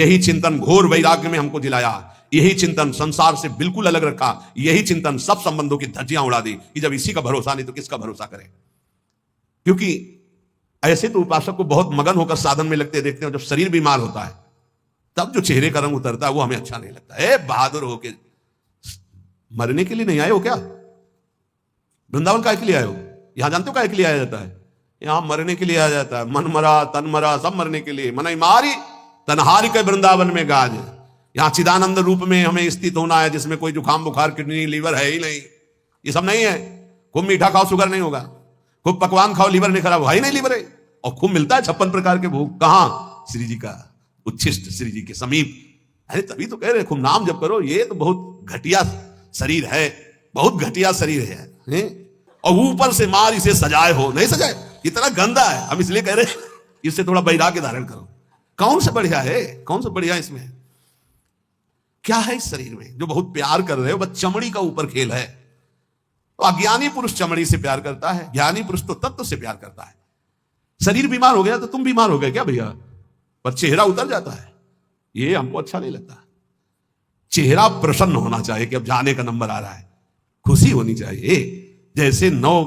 यही चिंतन घोर वैराग्य में हमको दिलाया, यही चिंतन संसार से बिल्कुल अलग रखा, यही चिंतन सब संबंधों की धज्जियां उड़ा दी कि जब इसी का भरोसा नहीं तो किसका भरोसा करें। क्योंकि ऐसे तो उपासक को बहुत मगन होकर साधन में लगते देखते हैं, जब शरीर बीमार होता है तब जो चेहरे का रंग उतरता है वो हमें अच्छा नहीं लगता। ए बहादुर होके मरने के लिए नहीं आए हो क्या? वृंदावन काय के लिए आए हो? यहां जानते हो काय के लिए आया जाता है? यहां मरने के लिए आया जाता है। मन मरा तन मरा सब मरने के लिए। मन मारी तनहारी के वृंदावन में गाज। यहां चिदानंद रूप में हमें स्थित होना है, जिसमें कोई जुकाम बुखार किडनी लीवर है ही नहीं। ये सब नहीं है। खूब मीठा खाओ शुगर नहीं होगा, खूब पकवान खाओ लीवर नहीं खराब, है ही नहीं लीवर है। और खूब मिलता है 56 प्रकार के भोग। कहां? श्री जी का उच्छिष्ट, श्री जी के समीप। अरे तभी तो कह रहे खूब नाम जप करो। ये तो बहुत घटिया शरीर है, बहुत घटिया शरीर है? और ऊपर से मार इसे सजाए हो, नहीं सजाए, इतना गंदा है। हम इसलिए कह रहे इससे थोड़ा वैराग्य धारण करो। कौन सा बढ़िया है? कौन सा बढ़िया है? इसमें क्या है इस शरीर में जो बहुत प्यार कर रहे हो? बस चमड़ी का ऊपर खेल है। तो अज्ञानी पुरुष चमड़ी से प्यार करता है, ज्ञानी पुरुष तो तत्व से प्यार करता है। शरीर बीमार हो गया तो तुम बीमार हो गए क्या भैया? पर चेहरा उतर जाता है, ये हमको अच्छा नहीं लगता। चेहरा प्रसन्न होना चाहिए कि अब जाने का नंबर आ रहा है, खुशी होनी चाहिए। जैसे नव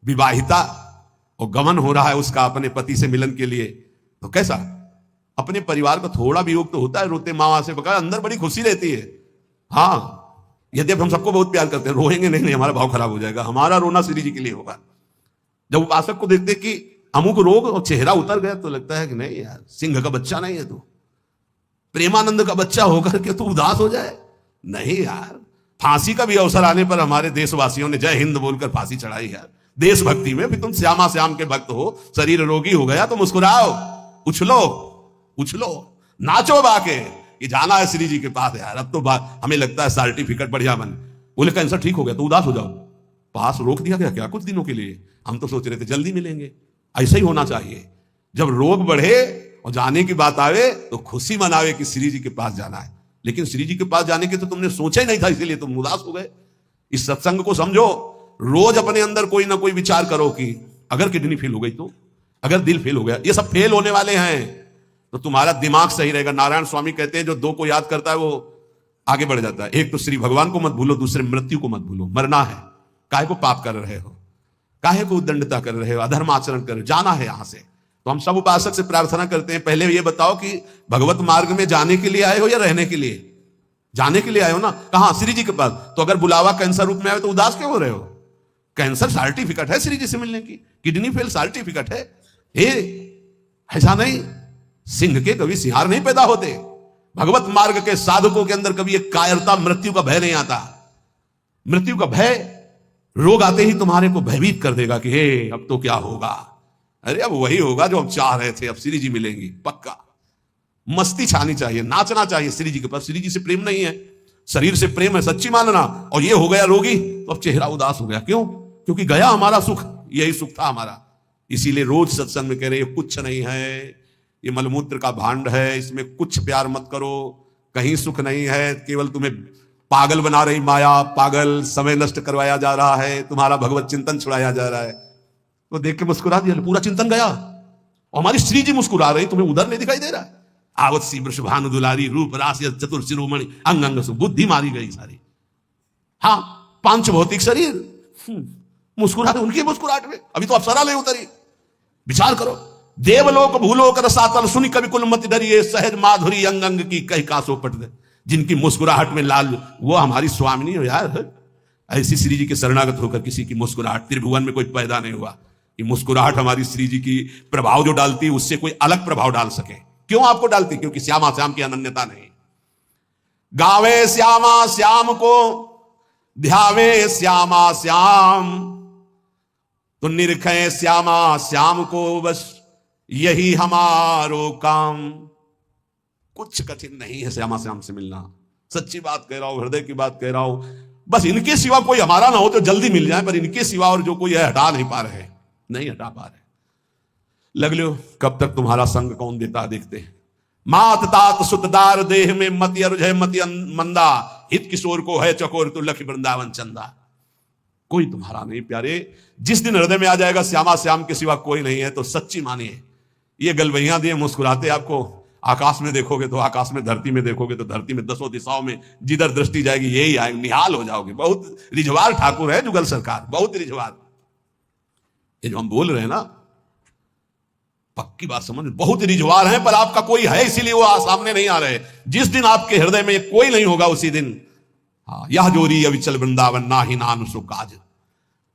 विवाहिता और गमन हो रहा है उसका अपने पति से मिलन के लिए, तो कैसा अपने परिवार का थोड़ा वियोग तो होता है, रोते माँ से बका, अंदर बड़ी खुशी रहती है। हाँ, यदि हम सबको बहुत प्यार करते हैं, रोएंगे नहीं, हमारा भाव खराब हो जाएगा। हमारा रोना श्री जी के लिए होगा। जब उपासक को देखते कि अमुक रोग और चेहरा उतर गया तो लगता है कि नहीं यार, सिंह का बच्चा नहीं है तू, प्रेमानंद का बच्चा होकर के तू उदास हो जाए। नहीं यार, फांसी का भी अवसर आने पर हमारे देशवासियों ने जय हिंद बोलकर फांसी चढ़ाई यार, देशभक्ति में। फिर तुम श्यामा श्याम के भक्त हो, शरीर रोगी हो गया तो मुस्कुराओ, उछलो उछलो, नाचो बाके, ये जाना है श्री जी के पास यार। अब तो हमें लगता है सर्टिफिकेट बढ़िया बन, बोले कैंसर ठीक हो गया तो उदास हो जाओ, पास रोक दिया गया क्या कुछ दिनों के लिए? हम तो सोच रहे थे जल्दी मिलेंगे। ऐसा ही होना चाहिए। जब रोग बढ़े और जाने की बात आवे तो खुशी मनावे कि श्री जी के पास जाना है। लेकिन श्री जी के पास जाने के तो तुमने सोचा ही नहीं था, इसीलिए तुम उदास हो गए। इस सत्संग को समझो। रोज अपने अंदर कोई ना कोई विचार करो कि अगर किडनी फेल हो गई तो, अगर दिल फेल हो गया, ये सब फेल होने वाले हैं तो तुम्हारा दिमाग सही रहेगा। नारायण स्वामी कहते हैं जो दो को याद करता है वो आगे बढ़ जाता है। एक तो श्री भगवान को मत भूलो, दूसरे मृत्यु को मत भूलो। मरना है, काहे को पाप कर रहे हो, काहे को उद्दंडता कर रहे हो, अधर्म आचरण कर रहे हो, जाना है यहां से। तो हम सब उपासक से प्रार्थना करते हैं, पहले ये बताओ कि भगवत मार्ग में जाने के लिए आए हो या रहने के लिए? जाने के लिए आए हो ना। कहां? श्री जी के पास। तो अगर बुलावा कैंसर रूप में आए तो उदास क्यों हो रहे हो? कैंसर सर्टिफिकेट है श्री जी से मिलने की, किडनी फेल सर्टिफिकेट है। ऐसा नहीं, सिंह के कभी सिंहार नहीं पैदा होते। भगवत मार्ग के साधकों के अंदर कभी एक कायरता, मृत्यु का भय नहीं आता। मृत्यु का भय रोग आते ही तुम्हारे को भयभीत कर देगा कि हे अब तो क्या होगा। अरे अब वही होगा जो हम चाह रहे थे, अब श्री जी मिलेंगी पक्का। मस्ती छानी चाहिए, नाचना चाहिए श्री जी के पास। श्री जी से प्रेम नहीं है, शरीर से प्रेम है, सच्ची मानना। और ये हो गया रोगी तो अब चेहरा उदास हो गया। क्यों? क्योंकि गया हमारा सुख, यही सुख था हमारा। इसीलिए रोज सत्संग में कह रहे कुछ नहीं है, ये मलमूत्र का भांड है, इसमें कुछ प्यार मत करो, कहीं सुख नहीं है, केवल तुम्हें पागल बना रही माया। पागल, समय नष्ट करवाया जा रहा है, तुम्हारा भगवत चिंतन छुड़ाया जा रहा है। तो देख के मुस्कुरा दिया, पूरा चिंतन गया। और हमारी श्री जी मुस्कुरा रही, तुम्हें उधर नहीं दिखाई दे रहा? आवत सी वृषभानु दुलारी, रूप रास चतुर शिरोमणि, अंग अंग से बुद्धि मारी गई सारी। हाँ, पांच भौतिक शरीर मुस्कुरा रहे, उनकी मुस्कुराहट में अभी तो अप्सरा ले उतरी। विचार करो, देवलोक भूलोक रसातल सुनी कवि कुल मत डरिए, सहज माधुरी अंग अंग की कही कासो पट दे। जिनकी मुस्कुराहट में लाल, वो हमारी स्वामिनी हो यार। ऐसी श्री जी के शरणागत होकर किसी की मुस्कुराहट त्रिभुवन में कोई पैदा नहीं हुआ। ये मुस्कुराहट हमारी श्री जी की प्रभाव जो डालती है उससे कोई अलग प्रभाव डाल सके। क्यों आपको डालती? क्योंकि श्यामा श्याम की अनन्यता नहीं। गावे श्यामा श्याम को, ध्यावे श्यामा श्याम, तो निरखे श्यामा श्याम को, बस यही हमारो काम। कुछ कठिन नहीं है श्यामा श्याम से मिलना। सच्ची बात कह रहा हूं, हृदय की बात कह रहा हूं। बस इनके सिवा कोई हमारा ना हो तो जल्दी मिल जाए, पर इनके सिवा और जो कोई है हटा नहीं पा रहे, नहीं हटा पा रहे। लग लो कब तक तुम्हारा संग कौन देता देखते हैं। मात तात सुतदार देह में मति अरुझ मति मंदा, हित किशोर को है चकोर तो लख वृंदावन चंदा। कोई तुम्हारा नहीं प्यारे। जिस दिन हृदय में आ जाएगा श्यामा श्याम के सिवा कोई नहीं है, तो सच्ची मानिए ये गलवैया दिए मुस्कुराते आपको आकाश में देखोगे तो आकाश में, धरती में देखोगे तो धरती में, दसों दिशाओं में जिधर दृष्टि जाएगी यही आएगी, निहाल हो जाओगे। बहुत रिझवार ठाकुर है जुगल सरकार, बहुत रिझवार। ये जो हम बोल रहे हैं ना, पक्की बात समझ, बहुत रिझवार है, पर आपका कोई है इसीलिए वो सामने नहीं आ रहे। जिस दिन आपके हृदय में कोई नहीं होगा उसी दिन, हाँ, यह जोरी अविचल वृंदावन ना ही नान सुकाज।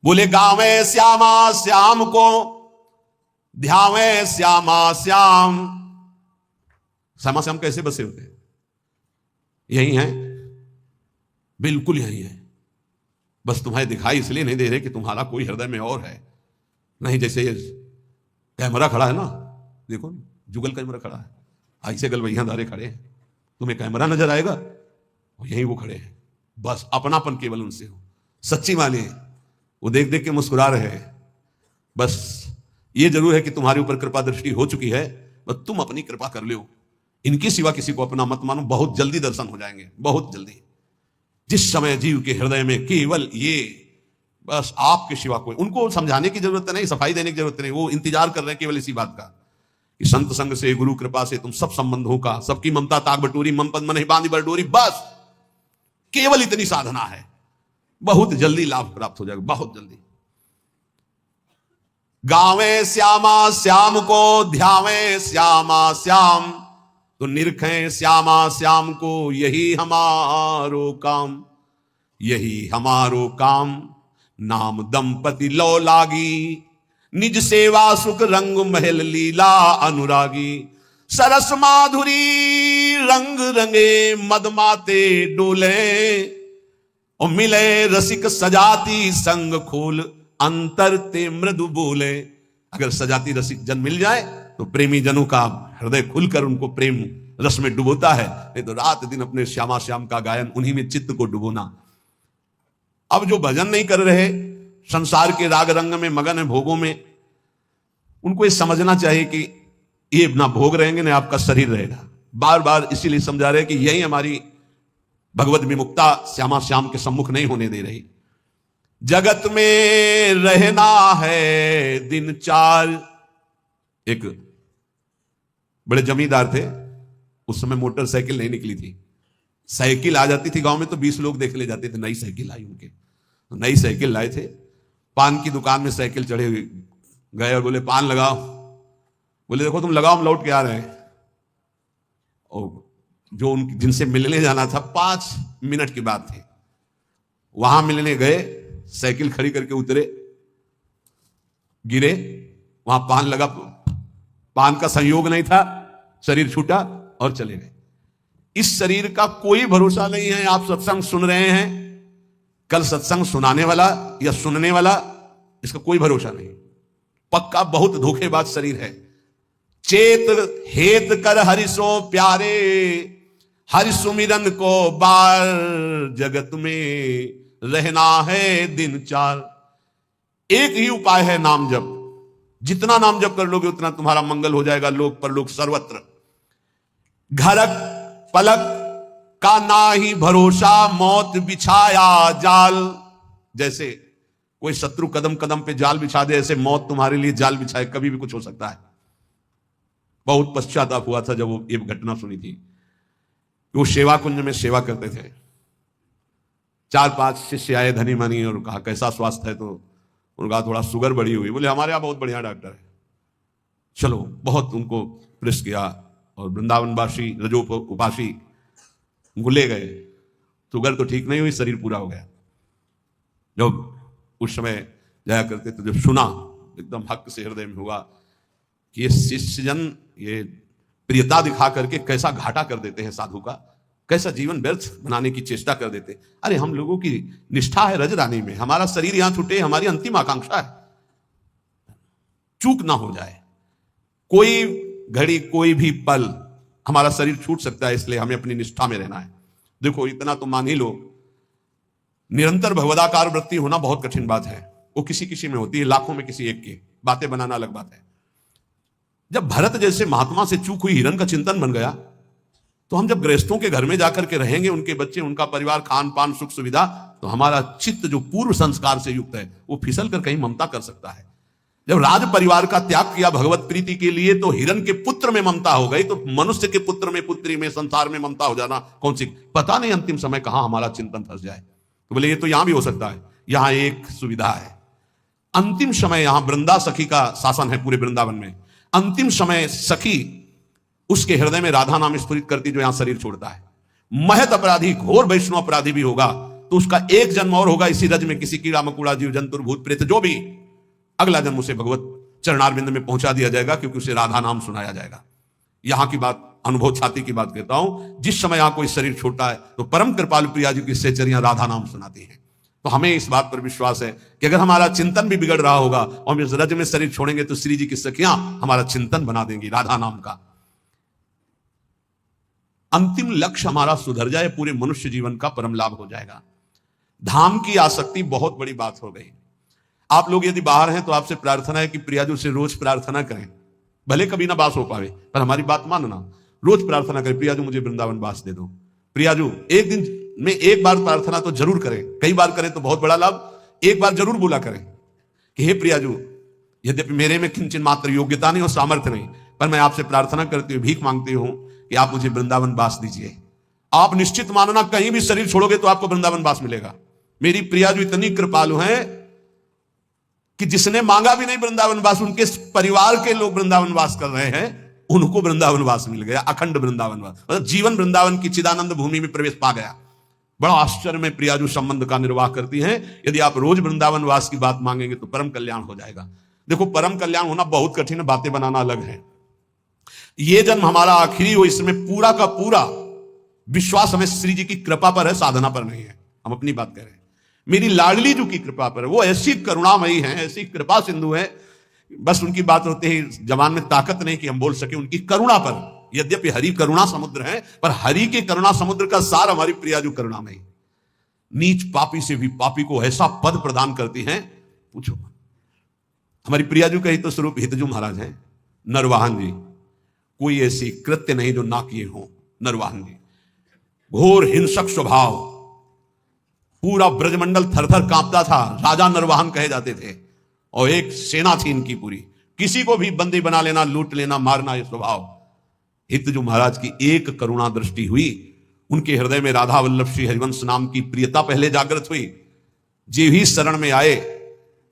बोले गावे श्यामा श्याम को ध्यावे श्यामा श्याम। श्यामा श्याम कैसे बसे होते हैं? यही है, बिल्कुल यही है। बस तुम्हें दिखाई इसलिए नहीं दे रहे कि तुम्हारा कोई हृदय में और है। नहीं, जैसे ये कैमरा खड़ा है ना, देखो जुगल कैमरा खड़ा है, ऐसे गलवैया धारे खड़े हैं, तुम्हें कैमरा नजर आएगा, यही वो खड़े हैं, बस अपनापन केवल उनसे हो। सच्ची माने वो देख देख के मुस्कुरा रहे हैं। बस ये जरूर है कि तुम्हारे ऊपर कृपा दृष्टि हो चुकी है, बस तुम अपनी कृपा कर लो। इनके सिवा किसी को अपना मत मानो, बहुत जल्दी दर्शन हो जाएंगे, बहुत जल्दी। जिस समय जीव के हृदय में केवल ये, बस आपके सिवा कोई, उनको समझाने की जरूरत नहीं, सफाई देने की जरूरत नहीं, वो इंतजार कर रहे हैं केवल इसी बात का कि संत संग से, गुरु कृपा से तुम सब संबंधों का, सबकी ममता ताक बटोरी, मम पद मन ही बांधी बरडोरी, बस केवल इतनी साधना है, बहुत जल्दी लाभ प्राप्त हो जाएगा, बहुत जल्दी। गावे श्यामा श्याम को ध्यावे श्यामा श्याम, तो निरखें श्यामा श्याम को यही हमारो काम, यही हमारो काम। नाम दंपति लो लागी, निज सेवा सुख रंग महल लीला अनुरागी। सरस माधुरी रंग रंगे मदमाते डोले, और मिले रसिक सजाती संग खोल अंतर ते मृदु बोले। अगर सजाती रसिक जन मिल जाए तो प्रेमी जनों का हृदय खुलकर उनको प्रेम रस में डुबोता है, नहीं तो रात दिन अपने श्यामा श्याम का गायन, उन्हीं में चित्त को डुबोना। अब जो भजन नहीं कर रहे, संसार के राग रंग में मगन है, भोगों में, उनको ये समझना चाहिए कि ये ना भोग रहेंगे ना आपका शरीर रहेगा। बार बार इसीलिए समझा रहे कि यही हमारी भगवत विमुक्ता श्यामा श्याम के सम्मुख नहीं होने दे रही। जगत में रहना है दिन चार। एक बड़े जमींदार थे, उस समय मोटरसाइकिल नहीं निकली थी, साइकिल आ जाती थी गांव में तो 20 लोग देख ले जाते थे, नई साइकिल आई उनके, नई साइकिल लाए थे। पान की दुकान में साइकिल चढ़े हुए गए और बोले पान लगाओ, बोले देखो तुम लगाओ, हम लौट के आ रहे हैं। और जो उन जिनसे मिलने जाना था 5 मिनट की बात थी, वहां मिलने गए, साइकिल खड़ी करके उतरे, गिरे, वहां पान लगा, पान का संयोग नहीं था, शरीर छूटा और चले गए। इस शरीर का कोई भरोसा नहीं है। आप सत्संग सुन रहे हैं, कल सत्संग सुनाने वाला या सुनने वाला, इसका कोई भरोसा नहीं, पक्का बहुत धोखेबाज शरीर है। चेत हेत कर हरिसो प्यारे, हरि सुमिरन को बार, जगत में रहना है दिन चार। एक ही उपाय है नाम जप, जितना नाम जप कर लोगे उतना तुम्हारा मंगल हो जाएगा, लोक परलोक सर्वत्र। घरक पलक का ना ही भरोसा, मौत बिछाया जाल। जैसे कोई शत्रु कदम कदम पे जाल बिछा दे, ऐसे मौत तुम्हारे लिए जाल बिछाए, कभी भी कुछ हो सकता है। बहुत पश्चाताप हुआ था जब वो ये घटना सुनी थी। वो सेवा कुंज में सेवा करते थे, 4-5 शिष्य आए धनी मनी और कहा कैसा स्वास्थ्य है, तो उनका थोड़ा शुगर बढ़ी हुई। बोले हमारे यहाँ बहुत बढ़िया डॉक्टर है, चलो। बहुत उनको प्रेस किया और वृंदावनवासी रजोप उपासी गुले गए, शुगर तो ठीक नहीं हुई, शरीर पूरा हो गया। जब उस समय जाया करते तो जब सुना, एकदम हक से हृदय में हुआ कि ये शिष्यजन ये प्रियता दिखा करके कैसा घाटा कर देते हैं साधु का, कैसा जीवन व्यर्थ बनाने की चेष्टा कर देते। अरे हम लोगों की निष्ठा है रजरानी में, हमारा शरीर यहां छूटे हमारी अंतिम आकांक्षा है, चूक ना हो जाए। कोई घड़ी कोई भी पल हमारा शरीर छूट सकता है, इसलिए हमें अपनी निष्ठा में रहना है। देखो इतना तो मान ही लो, निरंतर भगवदाकार वृत्ति होना बहुत कठिन बात है। वो किसी किसी में होती है, लाखों में किसी एक की, बातें बनाना अलग बात है। जब भरत जैसे महात्मा से चूक हुई हिरण का चिंतन बन गया, तो हम जब गृहस्थों के घर में जाकर के रहेंगे, उनके बच्चे, उनका परिवार, खान पान, सुख सुविधा, तो हमारा चित्त जो पूर्व संस्कार से युक्त है वो फिसल कर कहीं ममता कर सकता है। जब राज परिवार का त्याग किया भगवत प्रीति के लिए, तो हिरण के पुत्र में ममता हो गई, तो मनुष्य के पुत्र में, पुत्री में, संसार में ममता हो जाना कौन सी? पता नहीं अंतिम समय कहां हमारा चिंतन फंस जाए। तो बोले ये तो यहां भी हो सकता है। यहां एक सुविधा है, अंतिम समय यहां वृंदा सखी का शासन है पूरे वृंदावन में। अंतिम समय सखी उसके हृदय में राधा नाम स्फुरित करती जो यहां शरीर छोड़ता है। महत अपराधी, घोर वैष्णव अपराधी भी होगा तो उसका एक जन्म और होगा इसी रज में, किसी कीड़ा मकुड़ा जीव जंतु भूत प्रेत जो भी, अगला जन्म उसे भगवत चरणारविंद में पहुंचा दिया जाएगा, क्योंकि उसे राधा नाम सुनाया जाएगा। यहां की बात, अनुभव छाती की बात कहता हूं, जिस समय यहां कोई शरीर छोड़ता है तो परम कृपालु प्रिया जी की सहचरियां राधा नाम सुनाती हैं। तो हमें इस बात पर विश्वास है कि अगर हमारा चिंतन भी बिगड़ रहा होगा और हम इस रज में शरीर छोड़ेंगे तो श्री जी की सखियां हमारा चिंतन बना देंगी राधा नाम का। अंतिम लक्ष्य हमारा सुधर जाए, पूरे मनुष्य जीवन का परम लाभ हो जाएगा। धाम की आसक्ति बहुत बड़ी बात हो गई। आप लोग यदि बाहर हैं तो आपसे प्रार्थना है कि प्रियाजू से रोज प्रार्थना करें, भले कभी ना बास हो पावे पर हमारी बात मानना, रोज प्रार्थना करें, प्रियाजू मुझे वृंदावन बास दे दो। प्रियाजू एक दिन में एक बार प्रार्थना तो जरूर करें, कई बार करें तो बहुत बड़ा लाभ। एक बार जरूर बोला करें कि हे प्रियाजू, यद्यपि मेरे में किंचन मात्र योग्यता नहीं और सामर्थ्य नहीं, पर मैं आपसे प्रार्थना करती हूँ, भीख मांगती हूं कि आप मुझे वृंदावन बास दीजिए। आप निश्चित मानना कहीं भी शरीर छोड़ोगे तो आपको वृंदावन बास मिलेगा। मेरी प्रियाजू इतनी कृपालु हैं कि जिसने मांगा भी नहीं वृंदावन वास, उनके परिवार के लोग वृंदावन वास कर रहे हैं, उनको वृंदावन वास मिल गया, अखंड वृंदावन वास, मतलब जीवन वृंदावन की चिदानंद भूमि में प्रवेश पा गया। बड़ा आश्चर्य में प्रियाजू संबंध का निर्वाह करती हैं। यदि आप रोज वृंदावन वास की बात मांगेंगे तो परम कल्याण हो जाएगा। देखो, परम कल्याण होना बहुत कठिन है, बातें बनाना अलग है। ये जन्म हमारा आखिरी हो, इसमें पूरा का पूरा विश्वास हमें श्री जी की कृपा पर है, साधना पर नहीं है। हम अपनी बात कह रहे हैं, मेरी लाडली जी की कृपा पर, वो ऐसी करुणामयी हैं, ऐसी कृपा सिंधु है, बस उनकी बात होते ही जबान में ताकत नहीं कि हम बोल सके उनकी करुणा पर। यद्यपि हरि करुणा समुद्र है, पर हरि के करुणा समुद्र का सार हमारी प्रियाजू करुणामयी। नीच पापी से भी पापी को ऐसा पद प्रदान करती हैं, पूछो। हमारी प्रियाजू का ही तो स्वरूप हितजू महाराज हैं, नरवाहन जी। कोई ऐसी कृत्य नहीं जो ना किए हो नरवाहन जी। घोर हिंसक स्वभाव, पूरा ब्रजमंडल थरथर कांपता था, राजा नरवाहन कहे जाते थे, और एक सेना थी इनकी पूरी, किसी को भी बंदी बना लेना, लूट लेना, मारना, ये स्वभाव। हितजू महाराज की एक करुणा दृष्टि हुई, उनके हृदय में राधा वल्लभ श्री हरिवंश नाम की प्रियता पहले जागृत हुई। जे ही शरण में आए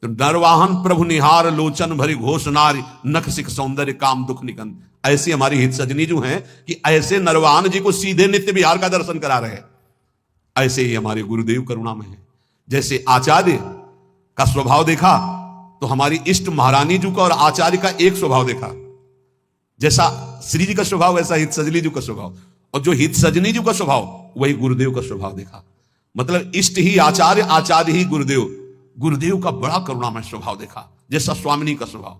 तो नरवाहन प्रभु निहार लोचन भरी घोष नारी, नख सिख सौंदर्य काम दुख निकंद। ऐसी हमारी हित सजनी जो हैं कि ऐसे नरवाहन जी को सीधे नित्य विहार का दर्शन करा रहे हैं। ऐसे ही हमारे गुरुदेव करुणा में है। जैसे आचार्य का स्वभाव देखा तो हमारी इष्ट महारानी जी का और आचार्य का एक स्वभाव देखा। जैसा श्री जी का स्वभाव वैसा हित सजनी जी का स्वभाव, और जो हित सजनी जी का स्वभाव वही गुरुदेव का स्वभाव देखा। मतलब इष्ट ही आचार्य, आचार्य ही गुरुदेव, गुरुदेव का बड़ा करुणामय स्वभाव देखा। जैसा स्वामिनी का स्वभाव,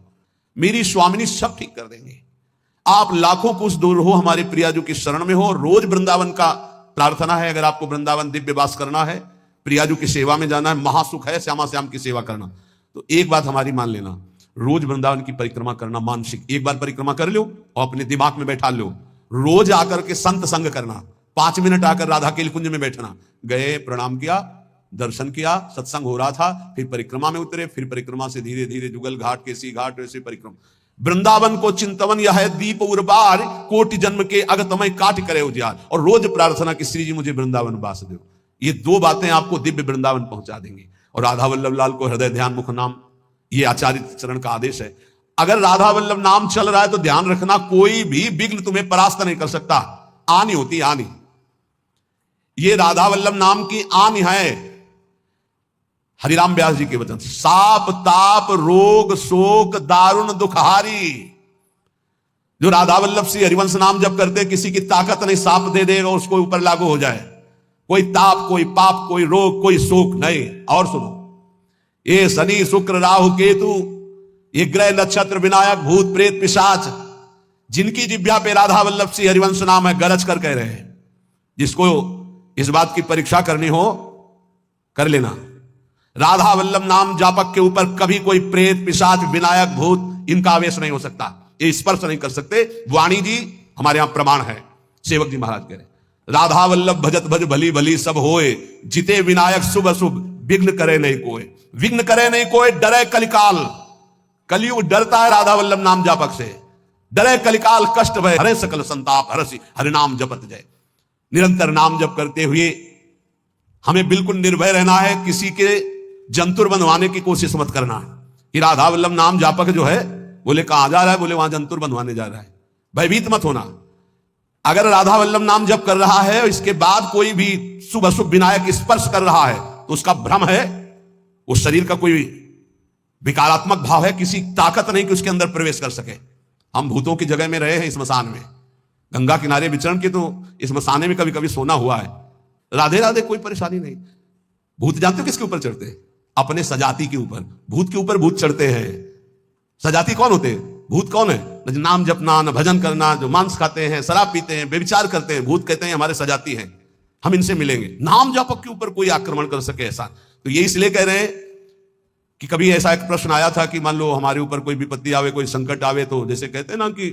मेरी स्वामिनी सब ठीक कर देंगे। आप लाखों कुछ दूर हो, हमारे प्रियाजू की शरण में हो। रोज वृंदावन का प्रार्थना है, अगर आपको वृंदावन दिव्य वास करना है, प्रियाजू की सेवा में जाना है, महासुख है श्यामा श्याम की सेवा करना, तो एक बात हमारी मान लेना, रोज वृंदावन की परिक्रमा करना मानसिक। एक बार परिक्रमा कर लो और अपने दिमाग में बैठा लो, रोज आकर के संत संग करना, 5 मिनट आकर राधा के कुंज में बैठना, गए प्रणाम किया, दर्शन किया, सत्संग हो रहा था, फिर परिक्रमा में उतरे, फिर परिक्रमा से धीरे धीरे जुगल घाट, केसी घाट, वैसे परिक्रमा। वृंदावन को चिंतवन यह है दीप उर्बार, कोटि जन्म के अगतमय काट करे उजियार। और रोज प्रार्थना कि श्री जी मुझे वृंदावन बास दो। ये 2 बातें आपको दिव्य वृंदावन पहुंचा देंगी। और राधा वल्लभ लाल को हृदय ध्यान मुख नाम, ये आचार्य चरण का आदेश है। अगर राधा वल्लभ नाम चल रहा है तो ध्यान रखना, कोई भी विघ्न तुम्हें परास्त नहीं कर सकता। आनी होती आनी, ये राधा वल्लभ नाम की आनी है। हरिराम व्यास जी के वचन, साप ताप रोग शोक दारुण दुखहारी। जो राधा वल्लभ श्री हरिवंश नाम जब करते, किसी की ताकत नहीं, साप दे देगा उसको ऊपर लागू हो जाए। कोई ताप, कोई पाप, कोई रोग, कोई शोक नहीं। और सुनो, ये शनि शुक्र राहु केतु, ये ग्रह नक्षत्र विनायक भूत प्रेत पिशाच, जिनकी जिब्या पे राधा वल्लभ श्री हरिवंश नाम है, गरज कर कह रहे हैं। जिसको इस बात की परीक्षा करनी हो कर लेना। राधा वल्लभ नाम जापक के ऊपर कभी कोई प्रेत पिशाच विनायक भूत इनका आवेश नहीं हो सकता, ये स्पर्श नहीं कर सकते। वाणी जी हमारे यहां प्रमाण है। सेवक जी महाराज कह रहे, राधा वल्लभ भजत भज भली भली सब होए, जिते विनायक शुभ अशुभ विघ्न करे नहीं कोई। विघ्न करे नहीं कोई, डरे कलिकाल। कलयुग डरता है राधा वल्लभ नाम जापक से। डरे कलिकाल कष्ट भय, हरे सकल संताप हरसि हरिनाम जपत जय। निरंतर नाम जप करते हुए हमें बिल्कुल निर्भय रहना है, किसी के जंतुर बनवाने की कोशिश मत करना कि राधा वल्लभ नाम जापक जो है बोले कहां जा रहा है, बोले वहां जंतुर बनवाने जा रहा है। भयभीत मत होना। अगर राधा वल्लभ नाम जप कर रहा है और इसके बाद कोई भी शुभ अशुभ विनायक स्पर्श कर रहा है तो उसका भ्रम है, उस शरीर का कोई विकारात्मक भाव है, किसी ताकत नहीं कि उसके अंदर प्रवेश कर सके। हम भूतों की जगह में रहे हैं, स्मशान में, गंगा किनारे विचरण के तो स्मशाने में कभी कभी सोना हुआ है। राधे राधे, कोई परेशानी नहीं। भूत जानते हो किसके ऊपर चढ़ते हैं? अपने सजाती के ऊपर। भूत के ऊपर भूत चढ़ते हैं। सजाती कौन होते हैं? भूत कौन है? न नाम जपना, न भजन करना, जो मांस खाते हैं, शराब पीते हैं, बेविचार करते हैं, भूत कहते हैं हमारे सजाती हैं, हम इनसे मिलेंगे। नाम जपक के ऊपर कोई आक्रमण कर सके ऐसा, तो ये इसलिए कह रहे हैं कि कभी ऐसा एक प्रश्न आया था कि मान लो हमारे ऊपर कोई विपत्ति आवे, कोई संकट आवे, तो जैसे कहते हैं ना कि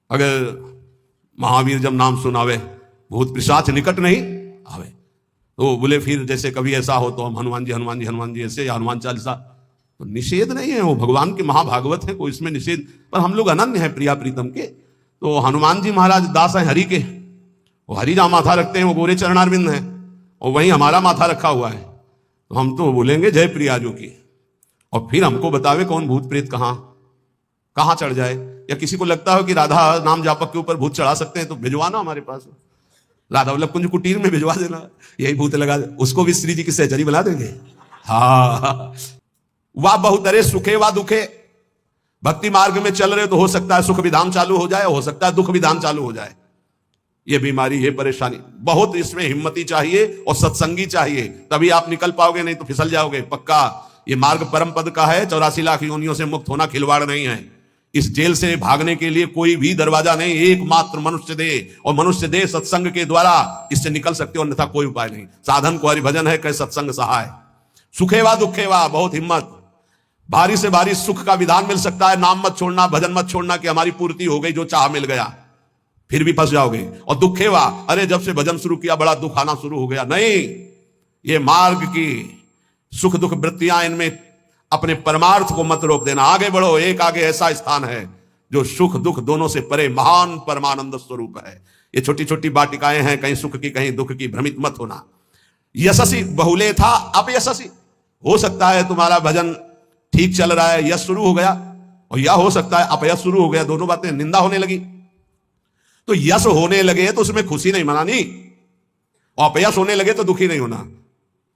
अगर महावीर जब नाम सुनावे भूत पिशाच निकट नहीं आवे, तो बोले फिर जैसे कभी ऐसा हो तो हम हनुमान जी हनुमान जी हनुमान जी ऐसे, या हनुमान चालीसा, तो निषेध नहीं है, वो भगवान के महाभागवत है, कोई इसमें निषेध, पर हम लोग अनन्य है प्रिया प्रीतम के। तो हनुमान जी महाराज दास है हरि के, वो हरि जहां माथा रखते हैं वो गोरे चरणारविंद है, और वहीं हमारा माथा रखा हुआ है, तो हम तो बोलेंगे जय प्रियाजू की। और फिर हमको बतावे कौन भूत प्रेत कहां चढ़ जाए। या किसी को लगता हो कि राधा नाम जापक के ऊपर भूत चढ़ा सकते हैं तो भिजवाना हमारे पास, राधा वल्लभ कुंज कुटीर में भिजवा देना, यही भूत लगा दे, उसको भी श्री जी की सहचरी बना देंगे। हाँ, वाह बहुतरे सुखे वा दुखे। भक्ति मार्ग में चल रहे तो हो सकता है सुख विधान चालू हो जाए, हो सकता है दुख विधान चालू हो जाए। ये बीमारी, ये परेशानी, बहुत इसमें हिम्मती चाहिए और सत्संगी चाहिए, तभी आप निकल पाओगे, नहीं तो फिसल जाओगे पक्का। ये मार्ग परम पद का है, 84 लाख योनियों से मुक्त होना खिलवाड़ नहीं है। इस जेल से भागने के लिए कोई भी दरवाजा नहीं, एकमात्र मनुष्य दे, और मनुष्य दे सत्संग के द्वारा इससे निकल सकते हो, अन्यथा कोई उपाय नहीं। साधन को हरिभजन है, कह सत्संग सहाय। सुखेवा दुखेवा, बहुत हिम्मत। भारी से भारी सुख का विधान मिल सकता है, नाम मत छोड़ना, भजन मत छोड़ना कि हमारी पूर्ति हो गई, जो चाह मिल गया, फिर भी फंस जाओगे। और दुखेवा, अरे जब से भजन शुरू किया बड़ा दुख आना शुरू हो गया, नहीं। ये मार्ग की सुख दुख वृत्तियां, इनमें अपने परमार्थ को मत रोक देना, आगे बढ़ो। एक आगे ऐसा स्थान है जो सुख दुख दोनों से परे महान परमानंद स्वरूप है। ये छोटी छोटी बाटिकाएं हैं, कहीं सुख की कहीं दुख की, भ्रमित मत होना। यशस्वी बहुले था अपयशस्वी, हो सकता है तुम्हारा भजन ठीक चल रहा है, यश शुरू हो गया, और यह हो सकता है अपयश शुरू हो गया, दोनों बातें, निंदा होने लगी। तो यश होने लगे तो उसमें खुशी नहीं मनानी, और अपयश होने लगे तो दुखी नहीं होना।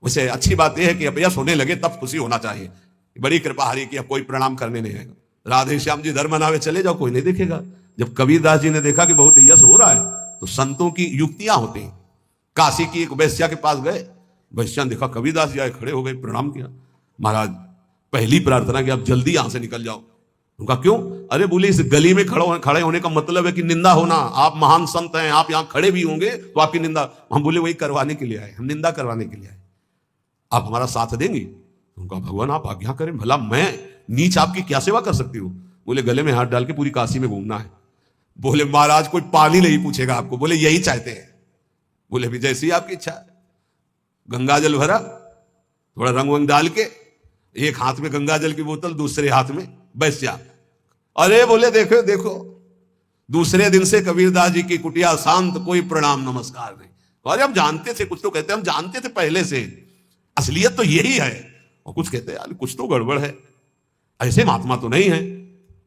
वैसे अच्छी बात यह है कि अपयश होने लगे तब खुशी होना चाहिए। बड़ी कृपा हरि की, अब कोई प्रणाम करने नहीं आएगा, राधे श्याम जी धर्म मनावे चले जाओ, कोई नहीं देखेगा। जब कबीरदास जी ने देखा कि बहुत यश हो रहा है, तो संतों की युक्तियां होती हैं। काशी की एक वैश्या के पास गए, वैश्या ने देखा कबीरदास जी आए, खड़े हो गए, प्रणाम किया। महाराज पहली प्रार्थना कि आप जल्दी यहां से निकल जाओ। उनका क्यों? अरे बोले इस गली में खड़े होने का मतलब है कि निंदा होना, आप महान संत हैं, आप यहां खड़े भी होंगे तो आपकी निंदा। हम बोले वही करवाने के लिए आए, हम निंदा करवाने के लिए आए, आप हमारा साथ देंगे? उनका भगवान आप आज्ञा करें, भला मैं नीच आपकी क्या सेवा कर सकती हूँ? बोले गले में हाथ डाल के पूरी काशी में घूमना है। बोले महाराज कोई पानी नहीं पूछेगा आपको, बोले यही चाहते हैं। बोले भी जैसी आपकी इच्छा है। गंगा जल भरा, थोड़ा रंग वंग डाल के, एक हाथ में गंगा जल की बोतल, दूसरे हाथ में वैश्या। अरे बोले देखो देखो, दूसरे दिन से कबीरदास जी की कुटिया शांत, कोई प्रणाम नमस्कार नहीं। अरे हम जानते थे, कुछ तो कहते हम जानते थे पहले से, असलियत तो यही है। और कुछ कहते हैं यार कुछ तो गड़बड़ है, ऐसे महात्मा तो नहीं है।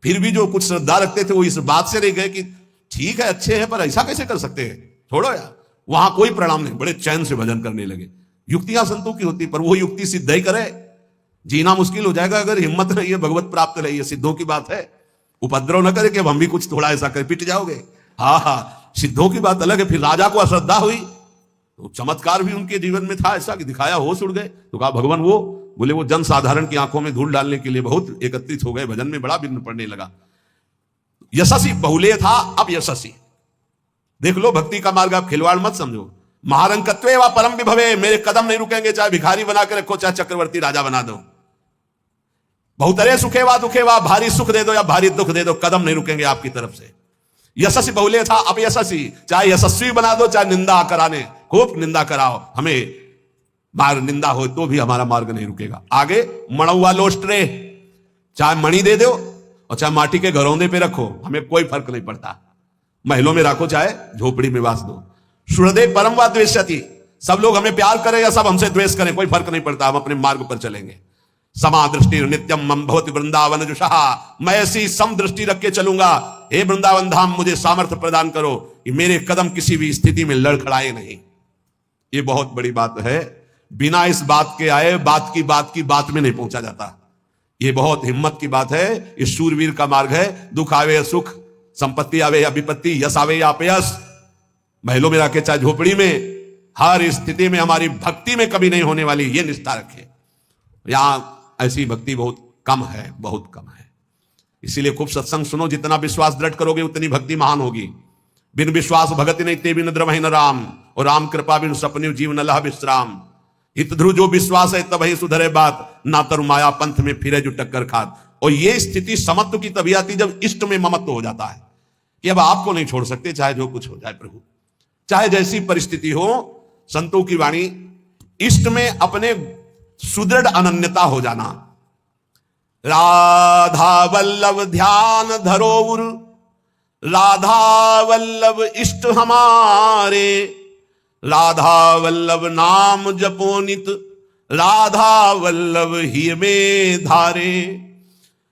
फिर भी जो कुछ श्रद्धा रखते थे वो इस बात से नहीं गए कि ठीक है अच्छे हैं पर ऐसा कैसे कर सकते हैं, छोड़ो यार। वहां कोई प्रणाम नहीं, बड़े चैन से भजन करने लगे। युक्तियां संतों की होती, पर वो युक्ति सिद्ध ही करे, जीना मुश्किल हो जाएगा अगर हिम्मत नहीं है, भगवत प्राप्त नहीं है, सिद्धों की बात है। उपद्रव न करे कि हम भी कुछ थोड़ा ऐसा कर पिट जाओगे। हाँ, सिद्धों की बात अलग है। फिर राजा को अश्रद्धा हुई तो चमत्कार भी उनके जीवन में था ऐसा कि दिखाया, होश उड़ गए। तो कहा भगवान वो, बोले वो जन साधारण की आंखों में धूल डालने के लिए बहुत एकत्रित हो गए, भजन में बड़ा बिघ्न पड़ने लगा। यशस्वी बहुले था अब यशस्वी। देख लो भक्ति का मार्ग, आप खिलवाड़ मत समझो। महारंकत्वे व परम विभवे, मेरे कदम नहीं रुकेंगे, चाहे भिखारी बना के रखो, चाहे चक्रवर्ती राजा बना दो। बहुतरे सुखे वा दुखे वा, भारी सुख दे दो या भारी दुख दे दो, कदम नहीं रुकेंगे आपकी तरफ से। यशस्वी बहुले था अब यशस्वी, चाहे यशस्वी बना दो चाहे निंदा कराने, खूब निंदा कराओ, हमें मार्ग निंदा हो तो भी हमारा मार्ग नहीं रुकेगा। आगे मणुआ लोस्ट्रे, चाहे मणि दे दो और चाहे माटी के घरौंदे पे रखो, हमें कोई फर्क नहीं पड़ता। महलों में रखो चाहे झोपड़ी में वास दो। सुहृदे परम वा द्वेष्यति, सब लोग हमें प्यार करें या सब हमसे द्वेष करें, कोई फर्क नहीं पड़ता, हम अपने मार्ग पर चलेंगे। समा दृष्टि नित्यम मम भवति वृंदावन जुषहा, मैं ऐसी सम दृष्टि रख के चलूंगा। हे वृंदावन धाम, मुझे सामर्थ्य प्रदान करो कि मेरे कदम किसी भी स्थिति में लड़खड़ाए नहीं। ये बहुत बड़ी बात है। बिना इस बात के आए बात की बात में नहीं पहुंचा जाता। ये बहुत हिम्मत की बात है। इस शूरवीर का मार्ग है। दुख आवे या सुख, संपत्ति आवे या विपत्ति, यश आवे या अपयश, महलों में रखे चाहे झोपड़ी में, हर स्थिति में हमारी भक्ति में कभी नहीं होने वाली ये निष्ठा रखे। यहां ऐसी भक्ति बहुत कम है, बहुत कम है। इसीलिए खूब सत्संग सुनो, जितना विश्वास दृढ़ करोगे उतनी भक्ति महान होगी। बिन विश्वास भगति नहीं ते बिन द्रवहि न राम, और राम कृपा बिन सपने जीव न लह विश्राम। हित ध्रुव जो विश्वास है तब ही सुधरे बात, ना तरु माया पंथ में फिरे जो टक्कर खात। और ये स्थिति समत्व की तभी आती जब इष्ट में ममत्व हो जाता है कि अब आपको नहीं छोड़ सकते, चाहे जो कुछ हो जाए प्रभु, चाहे जैसी परिस्थिति हो। संतों की वाणी, इष्ट में अपने सुदृढ़ अनन्यता हो जाना। राधा वल्लभ ध्यान धरोउर, राधा वल्लभ इष्ट हमारे, राधा वल्लभ नाम जपोनित, राधा वल्लभ ही में धारे।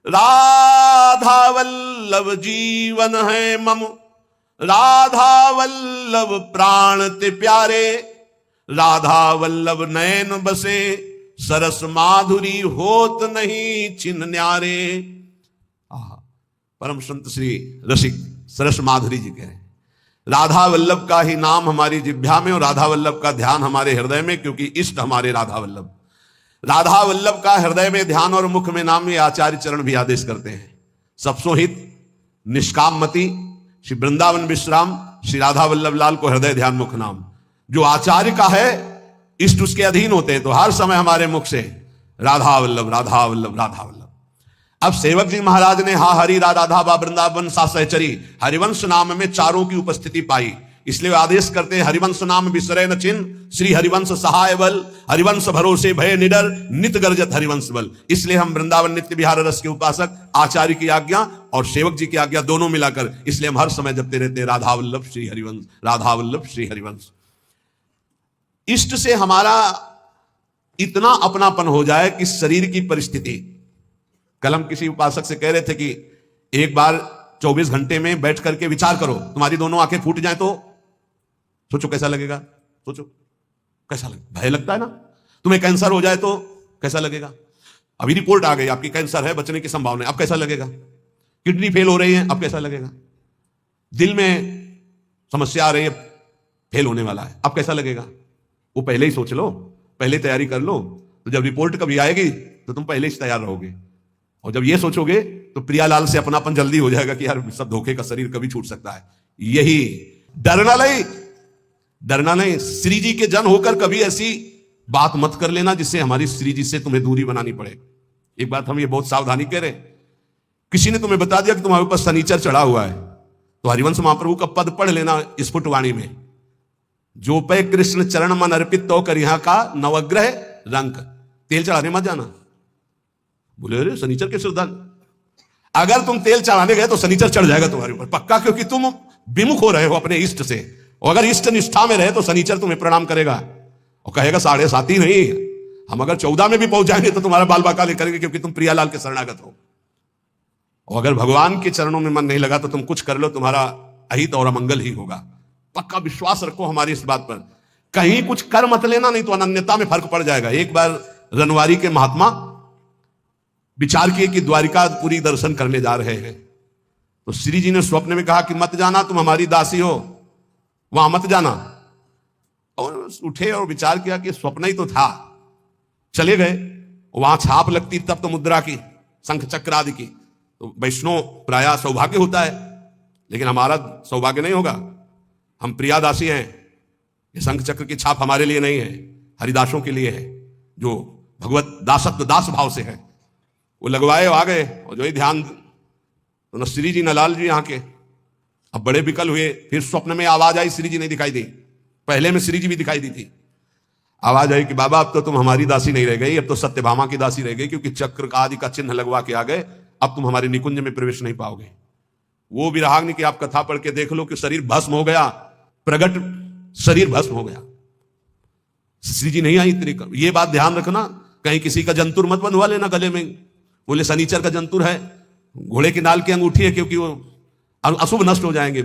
राधा वल्लभ जीवन है मम, राधा वल्लभ प्राण ते प्यारे, राधा वल्लभ नयन बसे, सरस माधुरी होत नहीं छिन न्यारे। परम संत श्री रसिक सरस माधुरी जी कह रहे हैं, राधा वल्लभ का ही नाम हमारी जिह्वा में और राधा वल्लभ का ध्यान हमारे हृदय में, क्योंकि इष्ट हमारे राधा वल्लभ। राधा वल्लभ का हृदय में ध्यान और मुख में नाम, ये आचार्य चरण भी आदेश करते हैं। सबसो हित निष्काम मति, श्री वृंदावन विश्राम, श्री राधा वल्लभ लाल को हृदय ध्यान मुख नाम। जो आचार्य का है, इष्ट उसके अधीन होते हैं, तो हर समय हमारे मुख से राधा वल्लभ राधा वल्लभ राधा वल्लभ। अब सेवक जी महाराज ने हा हरि राधा बा वृंदावन सा सहचरी, हरिवंश नाम में चारों की उपस्थिति पाई, इसलिए आदेश करते हैं हरिवंश नाम विसरे न चिन्ह, श्री हरिवंश सहाय बल, हरिवंश भरोसे भय निडर, नित गर्जत हरिवंश बल। इसलिए हम वृंदावन नित्य विहार रस के उपासक, आचार्य की आज्ञा और सेवक जी की आज्ञा दोनों मिलाकर, इसलिए हम हर समय जपते रहते हैं राधा वल्लभ श्री हरिवंश, राधा वल्लभ श्री हरिवंश। इष्ट से हमारा इतना अपनापन हो जाए कि शरीर की परिस्थिति, कल हम किसी उपासक से कह रहे थे कि एक बार 24 घंटे में बैठ करके विचार करो, तुम्हारी दोनों आंखें फूट जाए तो सोचो कैसा लगेगा। सोचो कैसा लगेगा, भय लगता है ना। तुम्हें कैंसर हो जाए तो कैसा लगेगा। अभी रिपोर्ट आ गई आपकी कैंसर है, बचने की संभावना है, अब कैसा लगेगा। किडनी फेल हो रही है, अब कैसा लगेगा। दिल में समस्या आ रही है, फेल होने वाला है, अब कैसा लगेगा। वो पहले ही सोच लो, पहले तैयारी कर लो, तो जब रिपोर्ट कभी आएगी तो तुम पहले से तैयार रहोगे। और जब ये सोचोगे तो प्रियालाल से अपनापन जल्दी हो जाएगा कि यार सब धोखे का शरीर कभी छूट सकता है। यही डरना नहीं। श्री जी के जन होकर कभी ऐसी बात मत कर लेना जिससे हमारी श्री जी से तुम्हें दूरी बनानी पड़े। एक बात हम ये बहुत सावधानी कह रहे, किसी ने तुम्हें बता दिया कि तुम्हारे ऊपर शनिचर चढ़ा हुआ है, तो हरिवंश महाप्रभु का पद पढ़ लेना स्फुटवाणी में, जो पे कृष्ण चरण मन अर्पित तो कर यहाँ का नवग्रह रंग। तेल चढ़ाने मत जाना। बोले अरे शनिचर के सिद्धांत, अगर तुम तेल चढ़ाने गए तो शनिचर चढ़ जाएगा तुम्हारे ऊपर पक्का, क्योंकि तुम विमुख हो रहे हो अपने इष्ट से। और अगर इष्ट निष्ठा में रहे तो शनिचर तुम्हें प्रणाम करेगा और कहेगा 7.5 ही नहीं, हम अगर 14 में भी पहुंच जाएंगे तो तुम्हारा बाल बाका करेंगे, क्योंकि तुम प्रियालाल के शरणागत हो। और अगर भगवान के चरणों में मन नहीं लगा तो तुम कुछ कर लो, तुम्हारा अहित और अमंगल ही होगा। पक्का विश्वास रखो हमारी इस बात पर। कहीं कुछ कर मत लेना, नहीं तो अनन्यता में फर्क पड़ जाएगा। एक बार रनवारी के महात्मा विचार किए कि द्वारिकापुरी दर्शन करने जा रहे हैं, तो श्री जी ने स्वप्न में कहा कि मत जाना, तुम हमारी दासी हो, वहां मत जाना। और उठे और विचार किया कि स्वप्न ही तो था, चले गए। वहां छाप लगती तब तो मुद्रा की, शंख चक्र आदि की, तो वैष्णव प्रायः सौभाग्य होता है, लेकिन हमारा सौभाग्य नहीं होगा। हम प्रियादासी हैं, ये शंख चक्र की छाप हमारे लिए नहीं है, हरिदासों के लिए है, जो भगवत दासत्व दास भाव से है। वो लगवाए आ गए, और जो ही ध्यान, तो न श्री जी न लाल जी यहाँ के। अब बड़े विकल हुए, फिर स्वप्न में आवाज आई, श्री जी नहीं दिखाई दी। पहले में श्री जी भी दिखाई दी थी। आवाज आई कि बाबा अब तो तुम हमारी दासी नहीं रह गई, अब तो सत्यभामा की दासी रह गई, क्योंकि चक्र आदि का चिन्ह लगवा के आ गए, अब तुम हमारे निकुंज में प्रवेश नहीं पाओगे। वो विराग्नि की आप कथा पढ़ के देख लो कि शरीर भस्म हो गया, प्रगट शरीर भस्म हो गया। श्री जी नहीं आई इतनी। ये बात ध्यान रखना, कहीं किसी का जंतुर मत बंधवा लेना गले में। बोले शनिचर का जंतुर है, घोड़े की नाल की अंगूठी है, क्योंकि वो अशुभ नष्ट हो जाएंगे।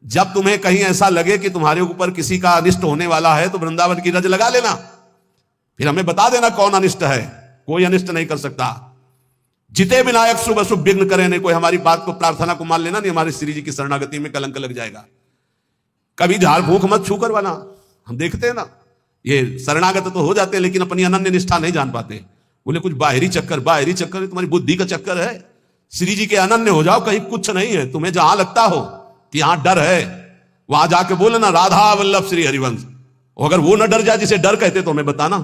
जब तुम्हें कहीं ऐसा लगे कि तुम्हारे ऊपर किसी का अनिष्ट होने वाला है तो वृंदावन की रज लगा लेना, फिर हमें बता देना कौन अनिष्ट है। कोई अनिष्ट नहीं कर सकता। जिते विनायक शुभ अशुभ विघ्न करे नहीं। कोई हमारी बात को, प्रार्थना को मान लेना नहीं, हमारे श्री जी की शरणागति में कलंक लग जाएगा। कभी झाड़ फूंक मत छू करवाना। हम देखते हैं ना, ये शरणागत तो हो जाते हैं लेकिन अपनी अनन्य निष्ठा नहीं जान पाते। बोले कुछ बाहरी चक्कर है, तुम्हारी बुद्धि का चक्कर है। श्री जी के अनन्य हो जाओ, कहीं कुछ नहीं है। तुम्हें जहां लगता हो कि यहां डर है, वहां जाके बोलना राधा वल्लभ श्री हरिवंश। अगर वो न डर जाए जिसे डर कहते तो हमें बताना।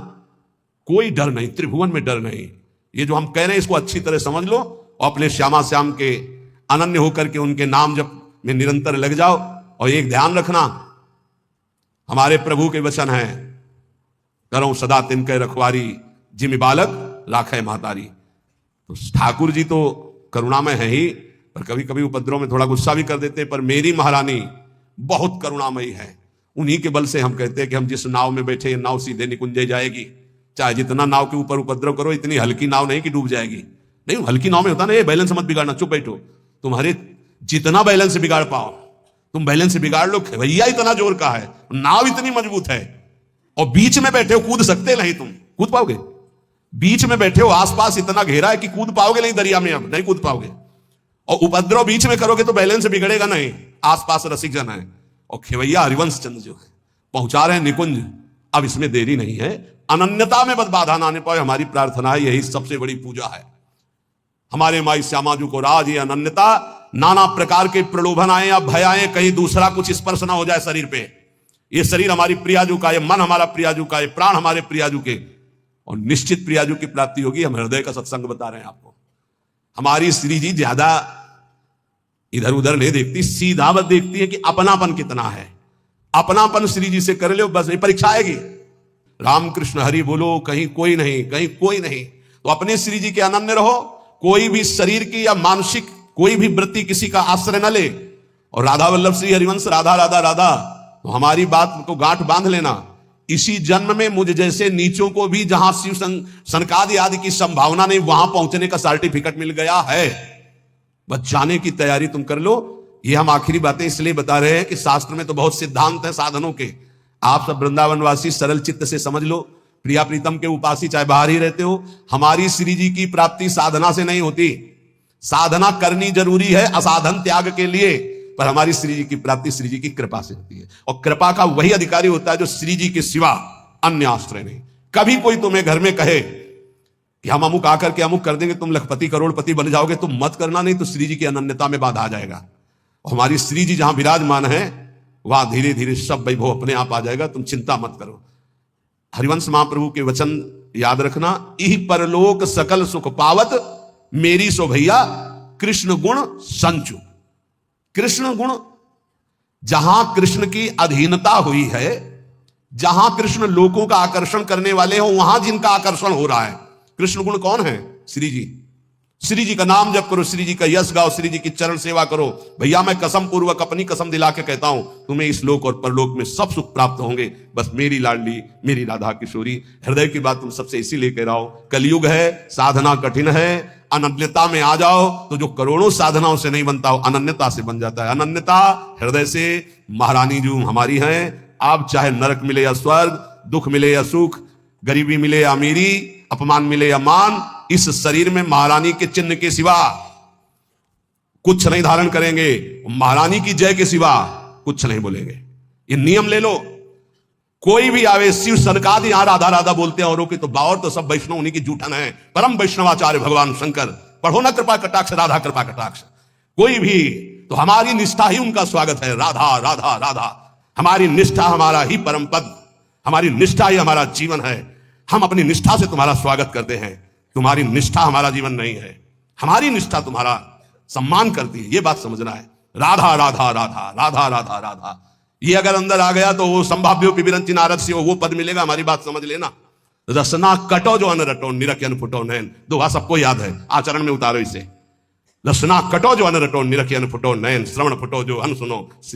कोई डर नहीं, त्रिभुवन में डर नहीं। ये जो हम कह रहे हैं इसको अच्छी तरह समझ लो और अपने श्यामा श्याम के अनन्य होकर के उनके नाम जप में निरंतर लग जाओ। और एक ध्यान रखना, हमारे प्रभु के वचन है, करो सदा तिनके रखवारी, जिमि बालक राखे महतारी। तो ठाकुर जी तो करुणामय है ही, पर कभी कभी उपद्रव में थोड़ा गुस्सा भी कर देते हैं। पर मेरी महारानी बहुत करुणामयी है। उन्हीं के बल से हम कहते हैं कि हम जिस नाव में बैठे, नाव सीधे निकुंजे जाएगी। चाहे जितना नाव के ऊपर उपद्रव करो, इतनी हल्की नाव नहीं कि डूब जाएगी। नहीं, हल्की नाव में होता ना, ये बैलेंस मत बिगाड़ना, चुप बैठो। तुम्हारे जितना बैलेंस बिगाड़ पाओ तुम बैलेंस बिगाड़ लो। भैया इतना जोर का है, नाव इतनी मजबूत है, और बीच में बैठे हो, कूद सकते नहीं। तुम कूद पाओगे? बीच में बैठे हो, आसपास इतना घेरा है कि कूद पाओगे नहीं दरिया में? अब नहीं कूद पाओगे। और उपद्रव बीच में करोगे तो बैलेंस बिगड़ेगा नहीं, आसपास रसिक जन है। और खेवैया हरिवंश चंद्र जो है पहुंचा रहे हैं निकुंज। अब इसमें देरी नहीं है, अनन्यता में बद बाधा ना आने पाए, हमारी प्रार्थना है। यही सबसे बड़ी पूजा है हमारे माई श्यामा जी को। राज ये अनन्यता, नाना प्रकार के प्रलोभन आए या भय आए, कहीं दूसरा कुछ स्पर्श ना हो जाए शरीर पे। ये शरीर हमारी प्रियाजू का, ये मन हमारा प्रियाजू का, ये प्राण हमारे प्रियाजू के, और निश्चित प्रियाजू की प्राप्ति होगी। हम हृदय का सत्संग बता रहे हैं आपको। हमारी श्री जी ज्यादा इधर उधर नहीं देखती, सीधा बस देखती है कि अपनापन कितना है। अपनापन श्री जी से कर लो, बस ये परीक्षा आएगी। रामकृष्ण हरि बोलो, कहीं कोई नहीं, कहीं कोई नहीं। तो अपने श्री जी के अनन्य रहो। कोई भी शरीर की या मानसिक कोई भी वृत्ति किसी का आश्रय न ले। और राधा वल्लभ श्री हरिवंश, राधा राधा राधा, तो हमारी बात को गांठ बांध लेना। इसी जन्म में मुझ जैसे नीचों को भी जहां शिव सनकादि आदि की संभावना नहीं, वहां पहुंचने का सर्टिफिकेट मिल गया है। बस जाने की तैयारी तुम कर लो। ये हम आखिरी बातें इसलिए बता रहे हैं कि शास्त्र में तो बहुत सिद्धांत है साधनों के। आप सब वृंदावनवासी सरल चित्त से समझ लो। प्रिया प्रीतम के उपासी चाहे बाहर ही रहते हो, हमारी श्री जी की प्राप्ति साधना से नहीं होती। साधना करनी जरूरी है असाधन त्याग के लिए, पर हमारी श्री जी की प्राप्ति श्री जी की कृपा से होती है। और कृपा का वही अधिकारी होता है जो श्री जी के सिवा अन्य आश्रय नहीं। कभी कोई तुम्हें घर में कहे कि हम अमुक आकर के अमुक कर देंगे, तुम लखपति करोड़पति बन जाओगे, तुम मत करना, नहीं तो श्री जी की अनन्यता में बाधा आ जाएगा। और हमारी श्री जी जहां विराजमान है वहां धीरे धीरे सब वैभव अपने आप आ जाएगा। तुम चिंता मत करो। हरिवंश महाप्रभु के वचन याद रखना, इह परलोक सकल सुख पावत, मेरी सो भैया कृष्ण गुण संचु। कृष्ण गुण, जहां कृष्ण की अधीनता हुई है, जहां कृष्ण लोगों का आकर्षण करने वाले हो, वहां जिनका आकर्षण हो रहा है। कृष्ण गुण कौन है? श्री जी। श्री जी का नाम जप करो, श्री जी का यश गाओ, श्री जी की चरण सेवा करो। भैया मैं कसम पूर्वक अपनी कसम दिला के कहता हूं, तुम्हें इस लोक और परलोक में सब सुख प्राप्त होंगे। बस मेरी लाडली, मेरी राधा किशोरी। हृदय की बात तुम सबसे इसीलिए कह रहा हूं, कलयुग है, साधना कठिन है। अनन्यता में आ जाओ तो जो करोड़ों साधनाओं से नहीं बनता, अनन्यता से बन जाता है। अनन्यता हृदय से। महारानी जो हमारी हैं, आप चाहे नरक मिले या स्वर्ग, दुख मिले या सुख, गरीबी मिले या अमीरी, अपमान मिले या मान, इस शरीर में महारानी के चिन्ह के सिवा कुछ नहीं धारण करेंगे। महारानी की जय के सिवा कुछ नहीं बोलेंगे। ये नियम ले लो। कोई भी आवे, शिव सनकादि यहां राधा राधा बोलते हैं औरों की, तो बावर तो सब वैष्णव उन्हीं की जूठन है। परम वैष्णवाचार्य भगवान शंकर, पढ़ो ना कृपा कटाक्ष, राधा कृपा कटाक्ष। कोई भी तो हमारी निष्ठा ही उनका स्वागत है। राधा राधा राधा, हमारी निष्ठा हमारा ही परम पद, हमारी निष्ठा ही हमारा जीवन है। हम अपनी निष्ठा से तुम्हारा स्वागत करते हैं। तुम्हारी निष्ठा हमारा जीवन नहीं है, हमारी निष्ठा तुम्हारा सम्मान करती है। यह बात समझना है। राधा राधा राधा राधा राधा राधा, ये अगर अंदर आ गया तो वो संभाव्यो पिबिरंची नारद से वो पद मिलेगा। हमारी बात समझ लेना। रसना कटो जो अन रटो निरख्यन फुटो नैन, दोहा सबको याद है, आचरण में उतारो इसे। रसना कटो जो अन रटो निरख्यन फुटो नैन, श्रवण फुटो जो अन सुनो।